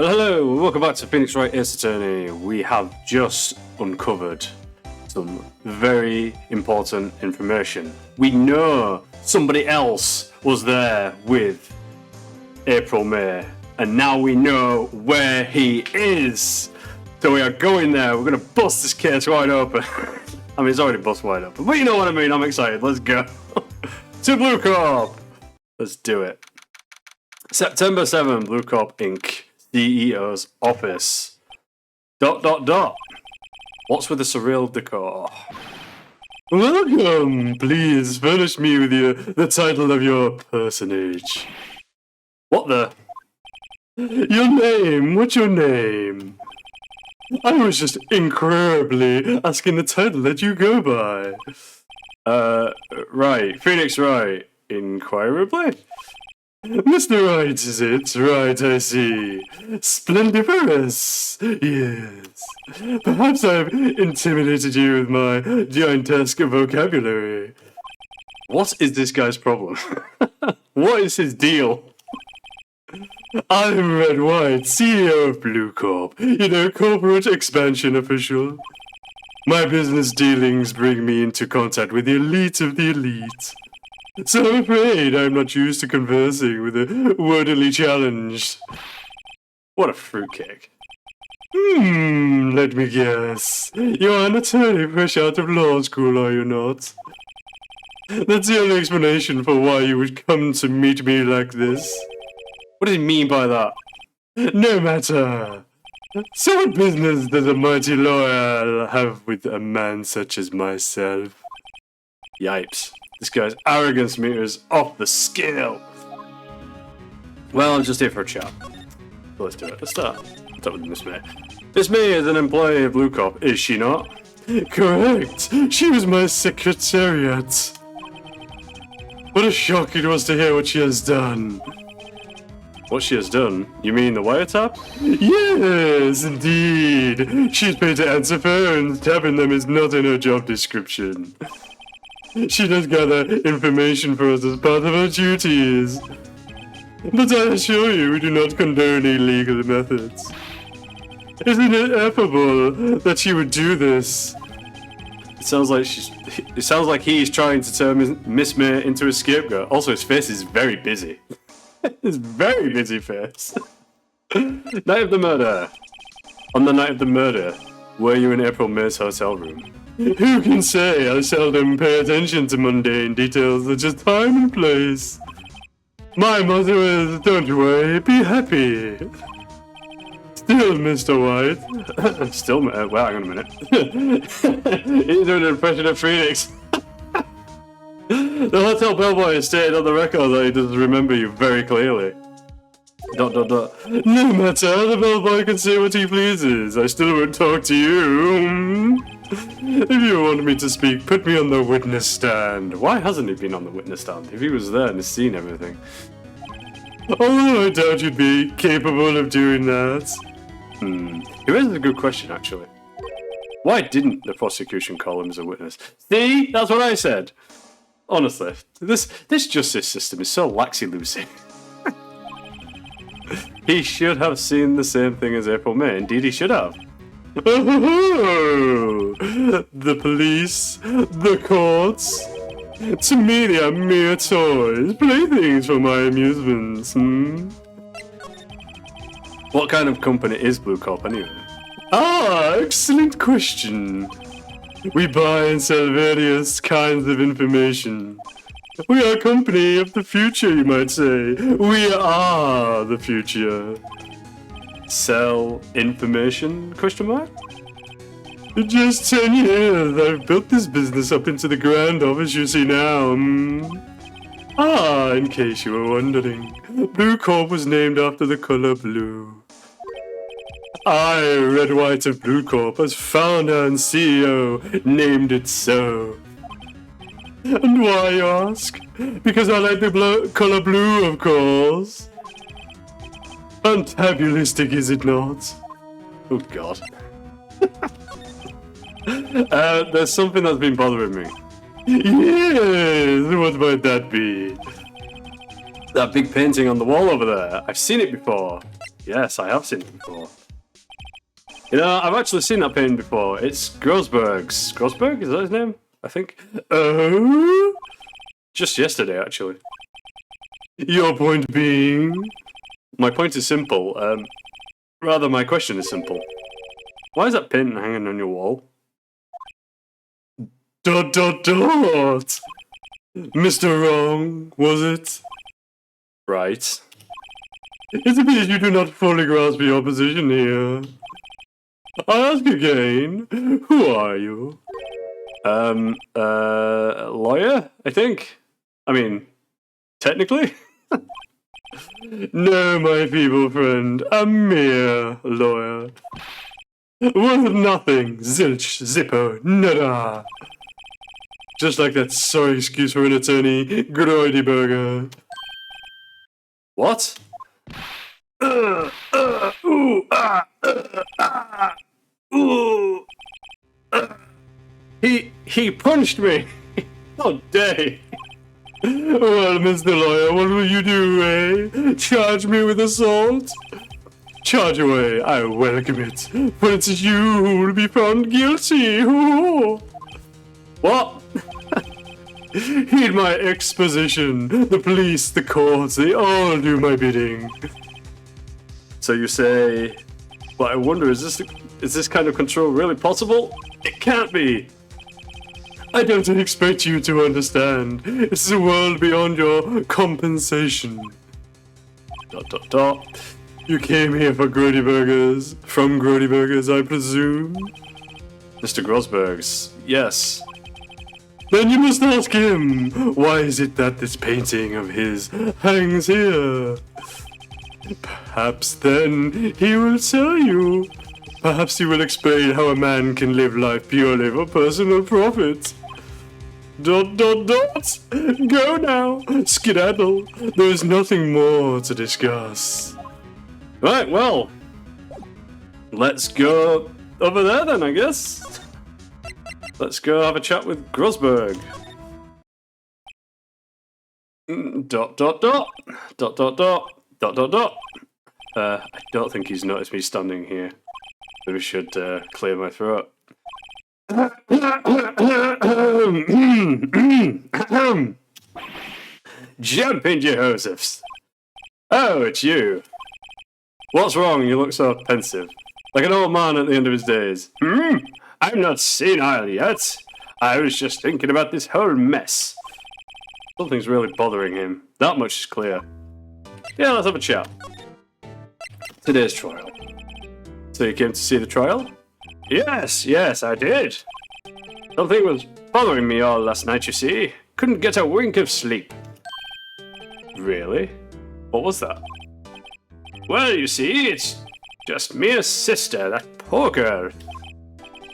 Well, hello, welcome back to Phoenix Wright Ace Attorney. We have just uncovered some very important information. We know somebody else was there with April May, and now we know where he is. So we are going there. We're going to bust this case wide open. I mean, it's already bust wide open, but you know what I mean. I'm excited. Let's go. To Blue Corp. Let's do it. September 7, Blue Corp Inc. CEO's office. ... What's with the surreal decor? Welcome. Please furnish me with the title of your personage. What the? Your name? What's your name? I was just incredibly asking the title that you go by. Right. Phoenix Wright. Inquirably? Mr. Wright, is it? Right, I see. Splendiferous. Yes. Perhaps I've intimidated you with my giantesque vocabulary. What is this guy's problem? What is his deal? I'm Red White, CEO of Blue Corp, corporate expansion official. My business dealings bring me into contact with the elite of the elite. So I'm afraid I'm not used to conversing with the wordily challenged. What a fruitcake. Let me guess. You're an attorney fresh out of law school, are you not? That's the only explanation for why you would come to meet me like this. What does he mean by that? No matter. So what business does a mighty lawyer have with a man such as myself? Yipes. This guy's arrogance meter is off the scale. Well, I'm just here for a chat. So let's do it. Let's start. Start with Miss May. Miss May is an employee of Blue Corp, is she not? Correct. She was my secretariat. What a shock it was to hear what she has done. What she has done? You mean the wiretap? Yes, indeed. She's paid to answer phones. Tapping them is not in her job description. She does gather information for us as part of her duties. But I assure you, we do not condone illegal methods. Isn't it affable that she would do this? It sounds like he's trying to turn Miss May into a scapegoat. Also, his face is very busy. It's very busy face. Night of the murder. On the night of the murder, were you in April May's hotel room? Who can say? I seldom pay attention to mundane details such as time and place. My motto is, don't worry, be happy. Still, Mr. White. Still, well, hang on a minute. He's doing an impression of Phoenix. The hotel bellboy has stated on the record that he does remember you very clearly. ... No matter, the bellboy can say what he pleases. I still won't talk to you. If you want me to speak, put me on the witness stand. Why hasn't he been on the witness stand? If he was there and has seen everything. Although I doubt you'd be capable of doing that. It raises a good question, actually. Why didn't the prosecution call him as a witness? See? That's what I said. Honestly, this justice system is so laxy-loosey. He should have seen the same thing as April May. Indeed, he should have. Oh, the police, the courts. To me, they are mere toys, playthings for my amusements. What kind of company is Blue Corp anyway? Ah, excellent question. We buy and sell various kinds of information. We are a company of the future, you might say. We are the future. Sell information? Question mark? In just 10 years, I've built this business up into the grand office you see now. In case you were wondering, Blue Corp was named after the color blue. I, Red White of Blue Corp, as founder and CEO, named it so. And why, you ask? Because I like the color blue, of course. Fantabulistic, is it not? Oh, God. There's something that's been bothering me. Yes, what might that be? That big painting on the wall over there. I've seen it before. Yes, I have seen it before. You know, I've actually seen that painting before. It's Grosberg's. Grosberg? Is that his name? I think. Oh? Just yesterday, actually. Your point being? My point is simple. Rather, my question is simple. Why is that painting hanging on your wall? ... Mr. Wrong, was it? Right. It appears you do not fully grasp your position here. I ask again, who are you? Lawyer, I think? I mean, technically? No, my feeble friend, a mere lawyer. Worth nothing, zilch, zippo, nada. Just like that sorry excuse for an attorney, Groidyburger. What? Ooh, ooh. He punched me. How dare he? Well, Mr. Lawyer, what will you do, eh? Charge me with assault? Charge away, I welcome it. For it's you who will be found guilty. Ooh. What? Heed my exposition. The police, the courts, they all do my bidding. So you say, but I wonder, is this kind of control really possible? It can't be. I don't expect you to understand. It's a world beyond your compensation. ... You came here for Grody Burgers. From Grody Burgers, I presume? Mr. Grosberg's, yes. Then you must ask him, why is it that this painting of his hangs here? Perhaps then he will tell you. Perhaps he will explain how a man can live life purely for personal profit. ... Go now, skedaddle. There is nothing more to discuss. Right, well, let's go over there then, I guess. Let's go have a chat with Grosberg. ... I don't think he's noticed me standing here. Maybe I should clear my throat. Jump in, Josephs. Oh, it's you. What's wrong? You look so pensive. Like an old man at the end of his days. I'm not senile yet. I was just thinking about this whole mess. Something's really bothering him. That much is clear. Yeah, let's have a chat. Today's trial. So you came to see the trial? Yes, I did. Something was bothering me all last night, you see. Couldn't get a wink of sleep. Really? What was that? Well, you see, it's just Mia's sister, that poor girl.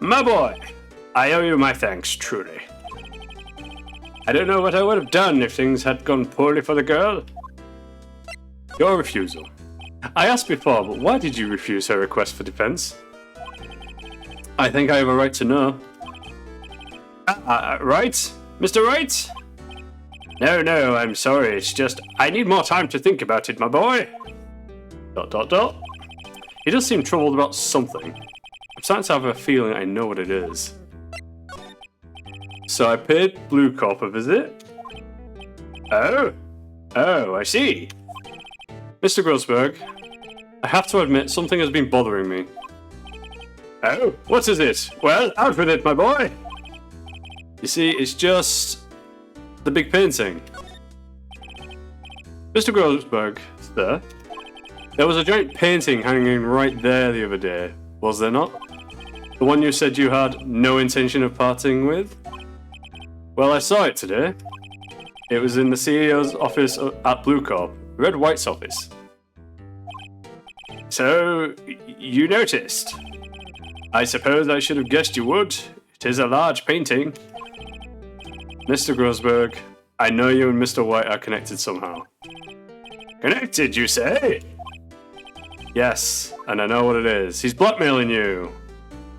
My boy, I owe you my thanks, truly. I don't know what I would have done if things had gone poorly for the girl. Your refusal. I asked before, but why did you refuse her request for defense? I think I have a right to know. Right? Mr. Wright? No, I'm sorry, it's just, I need more time to think about it, my boy. ... He does seem troubled about something. I'm starting to have a feeling I know what it is. So I paid Blue Corp a visit? Oh, I see. Mr. Grosberg, I have to admit something has been bothering me. Oh, what is it? Well, out with it, my boy. You see, it's just the big painting. Mr. Grosberg, sir, there was a giant painting hanging right there the other day, was there not? The one you said you had no intention of parting with? Well, I saw it today. It was in the CEO's office at Blue Corp, Red White's office. So, you noticed? I suppose I should have guessed you would. It is a large painting. Mr. Grosberg, I know you and Mr. White are connected somehow. Connected, you say? Yes, and I know what it is. He's blackmailing you.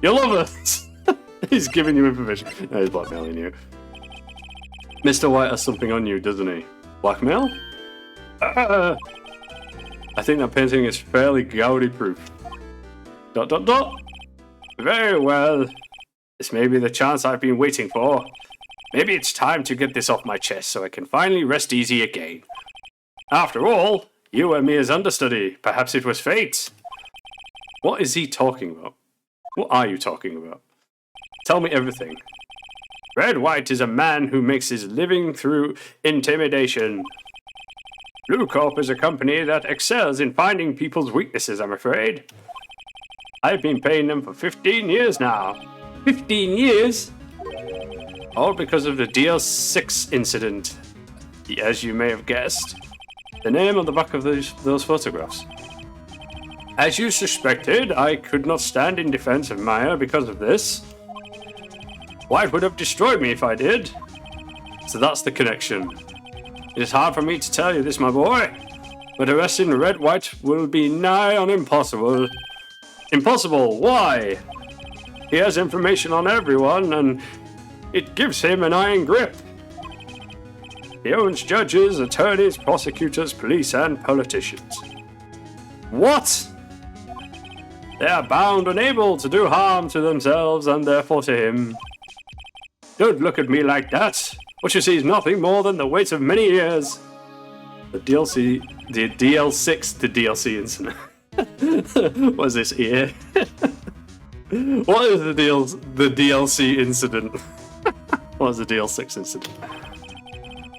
You'll love it. He's giving you information. No, he's blackmailing you. Mr. White has something on you, doesn't he? Blackmail? I think that painting is fairly Gaudi-proof. ... Very well. This may be the chance I've been waiting for. Maybe it's time to get this off my chest so I can finally rest easy again. After all, you were me as understudy. Perhaps it was fate. What is he talking about? What are you talking about? Tell me everything. Wright is a man who makes his living through intimidation. Blue Corp is a company that excels in finding people's weaknesses, I'm afraid. I've been paying them for 15 years now. 15 years? All because of the DL6 incident. As you may have guessed. The name on the back of those photographs. As you suspected, I could not stand in defense of Maya because of this. Wright would have destroyed me if I did. So that's the connection. It is hard for me to tell you this, my boy, but arresting Wright will be nigh on impossible. Impossible? Why? He has information on everyone, and it gives him an iron grip. He owns judges, attorneys, prosecutors, police, and politicians. What? They are bound and able to do harm to themselves and therefore to him. Don't look at me like that. What you see is nothing more than the weight of many years. The DLC incident. What is this here? What is the DLC incident? What is the DL6 incident?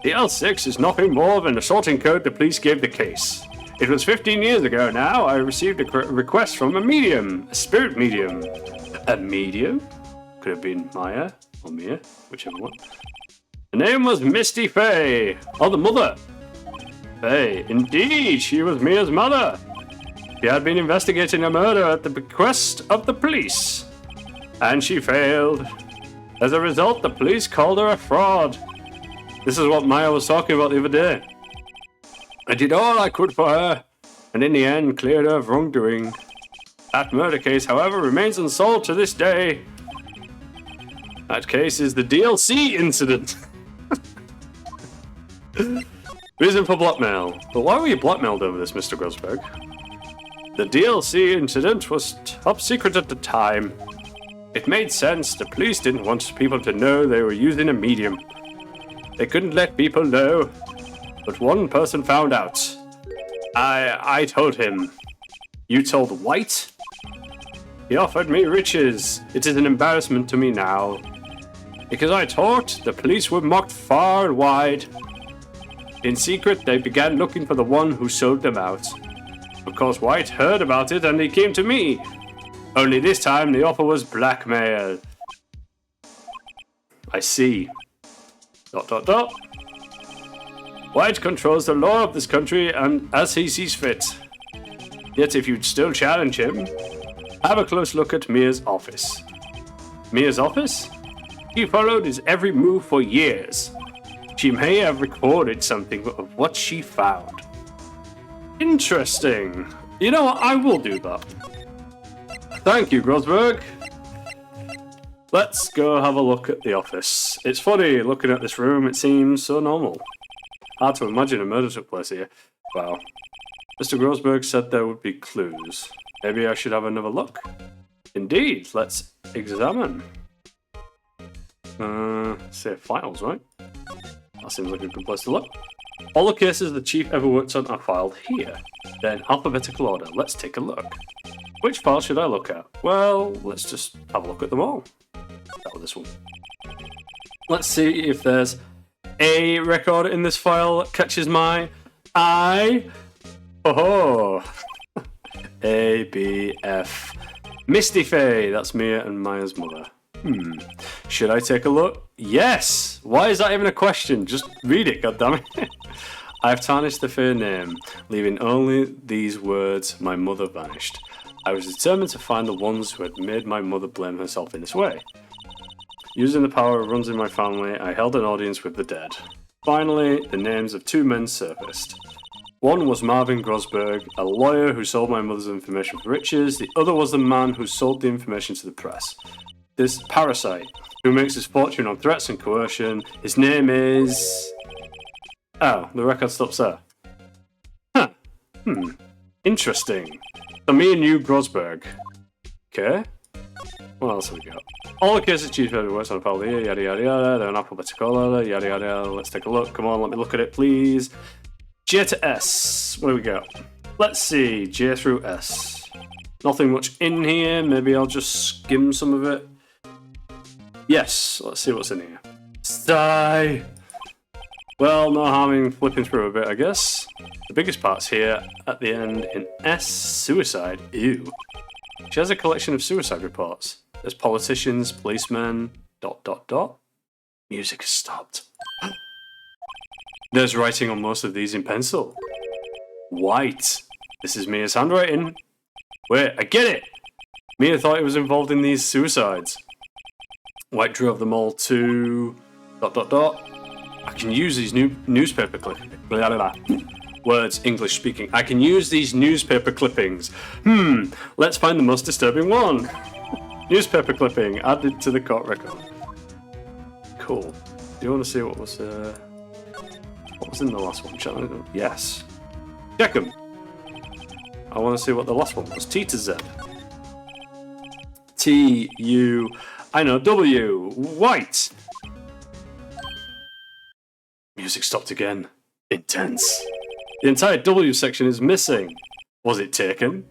DL6 is nothing more than the sorting code the police gave the case. It was 15 years ago now. I received a request from a medium, a spirit medium. A medium? Could have been Maya or Mia, whichever one. The name was Misty Faye. Oh, the mother. Faye. Indeed, she was Mia's mother. She had been investigating a murder at the bequest of the police. And she failed. As a result, the police called her a fraud. This is what Maya was talking about the other day. I did all I could for her, and in the end cleared her of wrongdoing. That murder case, however, remains unsolved to this day. That case is the DLC incident. Reason for blackmail. But why were you blackmailed over this, Mr. Grosberg? The DLC incident was top secret at the time. It made sense. The police didn't want people to know they were using a medium. They couldn't let people know. But one person found out. I told him. You told Wright? He offered me riches. It is an embarrassment to me now. Because I talked, the police were mocked far and wide. In secret, they began looking for the one who sold them out. Of course, Wright heard about it and he came to me. Only this time, the offer was blackmail. I see. ... Wright controls the law of this country and as he sees fit. Yet if you'd still challenge him, have a close look at Mia's office. Mia's office? He followed his every move for years. She may have recorded something of what she found. Interesting. You know what? I will do that. Thank you, Grosberg. Let's go have a look at the office. It's funny, looking at this room, it seems so normal. Hard to imagine a murder took place here. Wow. Mr. Grosberg said there would be clues. Maybe I should have another look? Indeed, let's examine. Say files, right? That seems like a good place to look. All the cases the chief ever worked on are filed here. They're in alphabetical order. Let's take a look. Which file should I look at? Well, let's just have a look at them all. That was this one. Let's see if there's a record in this file that catches my eye. Oh, A, B, F. Misty Faye. That's Mia and Maya's mother. Should I take a look? Yes! Why is that even a question? Just read it, goddammit. I've tarnished the fair name, leaving only these words, my mother vanished. I was determined to find the ones who had made my mother blame herself in this way. Using the power runs in my family, I held an audience with the dead. Finally, the names of two men surfaced. One was Marvin Grosberg, a lawyer who sold my mother's information for riches. The other was the man who sold the information to the press. This parasite, who makes his fortune on threats and coercion. His name is... Oh, the record stops there. Huh. Interesting. So me and you, Grosberg. Okay. What else have we got? All the cases chief works on a file here, yada yada yada, they're in alphabetical order, yada yada yada. Let's take a look. Come on, let me look at it, please. J to S. What do we got? Let's see. J through S. Nothing much in here. Maybe I'll just skim some of it. Yes, let's see what's in here. Sigh. Well, no harm in flipping through a bit, I guess. The biggest part's here at the end in S. Suicide. Ew. She has a collection of suicide reports. There's politicians, policemen, ... Music has stopped. There's writing on most of these in pencil. White. This is Mia's handwriting. Wait, I get it! Mia thought he was involved in these suicides. White drove them all to... ... I can use these new newspaper clippings. Words, English speaking. I can use these newspaper clippings. Let's find the most disturbing one. Newspaper clipping added to the court record. Cool. Do you want to see what was in the last one? Yes. Check them. I want to see what the last one was. T to Z. T, U, I know, W. White. Music stopped again. Intense. The entire W section is missing. Was it taken?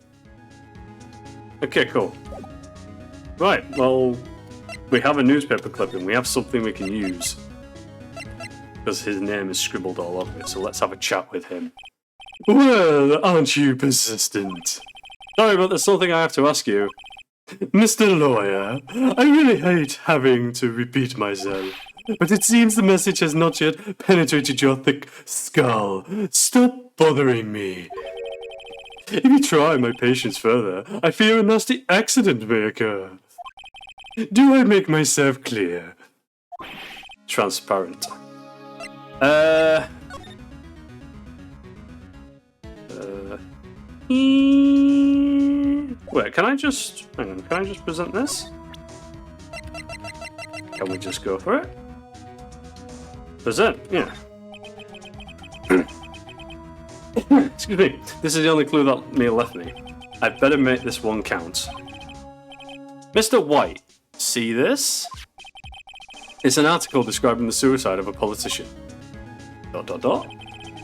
Okay, cool. Right, well, we have a newspaper clipping. We have something we can use. Because his name is scribbled all over it, so let's have a chat with him. Well, aren't you persistent? Sorry, but there's something I have to ask you. Mr. Lawyer, I really hate having to repeat myself, but it seems the message has not yet penetrated your thick skull. Stop bothering me. If you try my patience further, I fear a nasty accident may occur. Do I make myself clear? Transparent. Wait, can I just... Hang on, can I just present this? Can we just go for it? Present, yeah. Excuse me. This is the only clue that Mia left me. I'd better make this one count. Mr. White, see this? It's an article describing the suicide of a politician. ...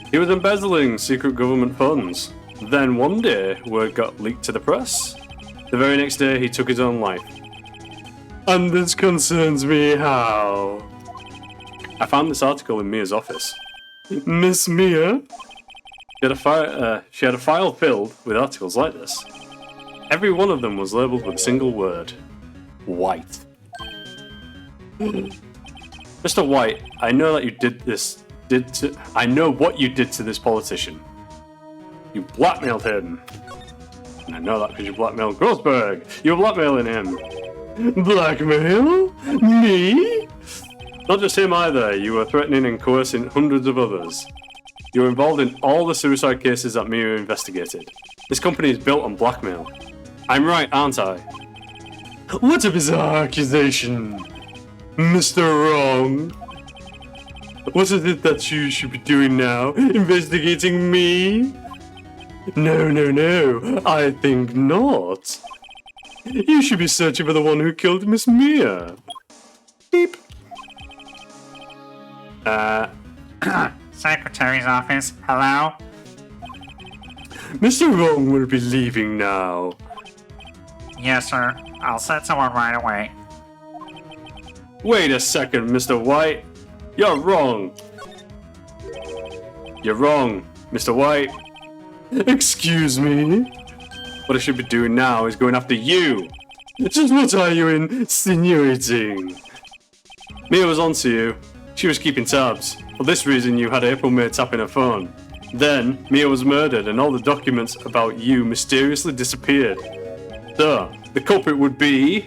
He was embezzling secret government funds. Then one day, word got leaked to the press. The very next day, he took his own life. And this concerns me how? I found this article in Mia's office. Miss Mia? She had a file filled with articles like this. Every one of them was labelled with a single word. White. Mr. White, I know that you I know what you did to this politician. You blackmailed him. And I know that because you blackmailed Grosberg. You were blackmailing him. Blackmail? Me? Not just him either. You were threatening and coercing hundreds of others. You were involved in all the suicide cases that Mia investigated. This company is built on blackmail. I'm right, aren't I? What a bizarre accusation. Mr. Wrong. What is it that you should be doing now? Investigating me? No, I think not. You should be searching for the one who killed Miss Mia. Beep. Secretary's office, hello? Mr. Wrong will be leaving now. Yes, sir. I'll send someone right away. Wait a second, Mr. White. You're wrong. You're wrong, Mr. White. Excuse me? What I should be doing now is going after you. Just what are you insinuating? Mia was onto you. She was keeping tabs. For this reason, you had April May tapping her phone. Then, Mia was murdered and all the documents about you mysteriously disappeared. So, the culprit would be... ...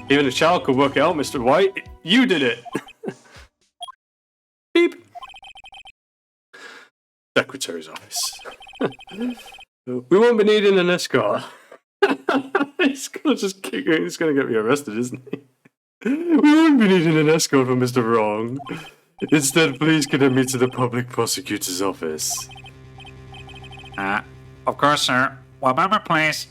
Even a child could work it out, Mr. White. You did it! Beep. Secretary's office. We won't be needing an escort. He's gonna just kick me. He's gonna get me arrested, isn't he? We won't be needing an escort for Mr. Wrong. Instead, please connect me to the public prosecutor's office. Of course, sir. One moment, please.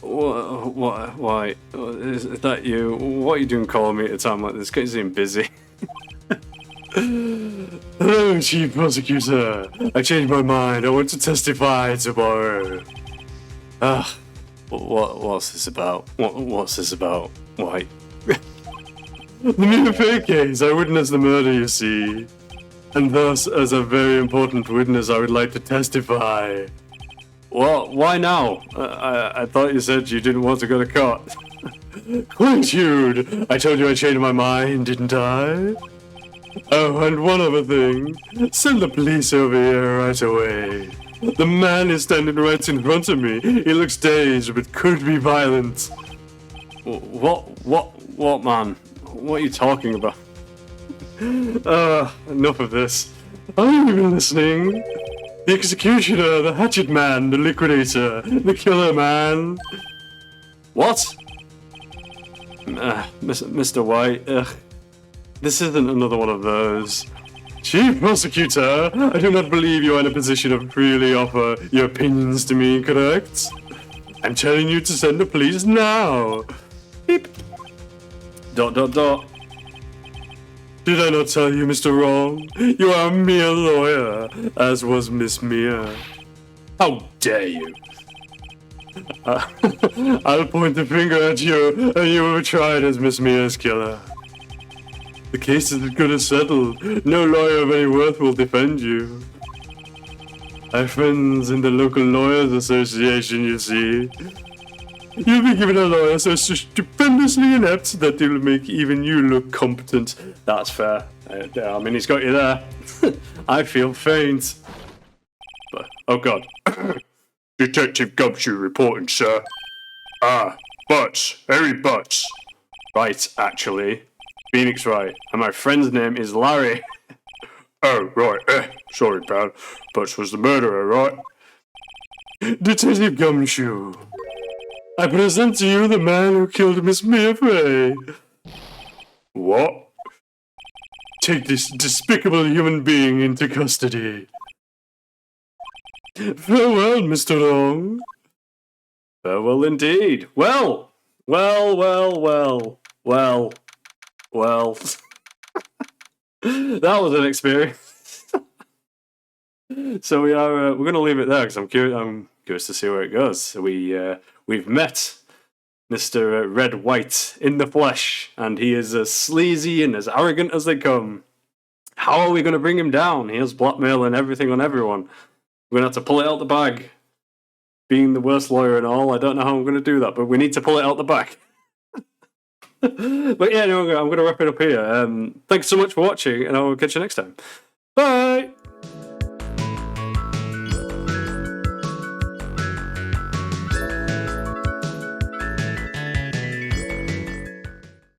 Why? Is that you? What are you doing calling me at a time like this? You seem busy. Hello, Chief Prosecutor. I changed my mind. I want to testify tomorrow. What's this about? What's this about? Why? The mere fake case. I witnessed the murder, you see. And thus, as a very important witness, I would like to testify. Well, why now? I thought you said you didn't want to go to court. Quentude! I told you I changed my mind, didn't I? Oh, and one other thing. Send the police over here right away. The man is standing right in front of me. He looks dazed, but could be violent. What, man? What are you talking about? Enough of this. Are you even listening? The executioner, the hatchet man, the liquidator, the killer man. What? Mr. White, this isn't another one of those. Chief Prosecutor, I do not believe you are in a position to freely offer your opinions to me, correct? I'm telling you to send the police now. Beep. ... Did I not tell you, Mr. Wrong? You are a mere lawyer, as was Miss Mia. How dare you? I'll point the finger at you, and you were tried as Miss Mia's killer. The case is as good as settled. No lawyer of any worth will defend you. I have friends in the local lawyers association, you see. You'll be given a lawyer so stupendously inept that he'll make even you look competent. That's fair. I mean, he's got you there. I feel faint. But, oh god. Detective Gumshoe reporting, sir. Harry Butts. Right, actually. Phoenix Wright. And my friend's name is Larry. Oh, right. Sorry, pal. Butts was the murderer, right? Detective Gumshoe. I present to you the man who killed Miss Mia Frey. What? Take this despicable human being into custody. Farewell, Mr. Wrong. Farewell indeed. Well. That was an experience. So we're going to leave it there because I'm curious to see where it goes. We've met Mr. Red White in the flesh, and he is as sleazy and as arrogant as they come. How are we going to bring him down? He has blackmail and everything on everyone. We're going to have to pull it out the bag. Being the worst lawyer and all, I don't know how I'm going to do that, but we need to pull it out the bag. But yeah, anyway, I'm going to wrap it up here. Thanks so much for watching, and I'll catch you next time. Bye!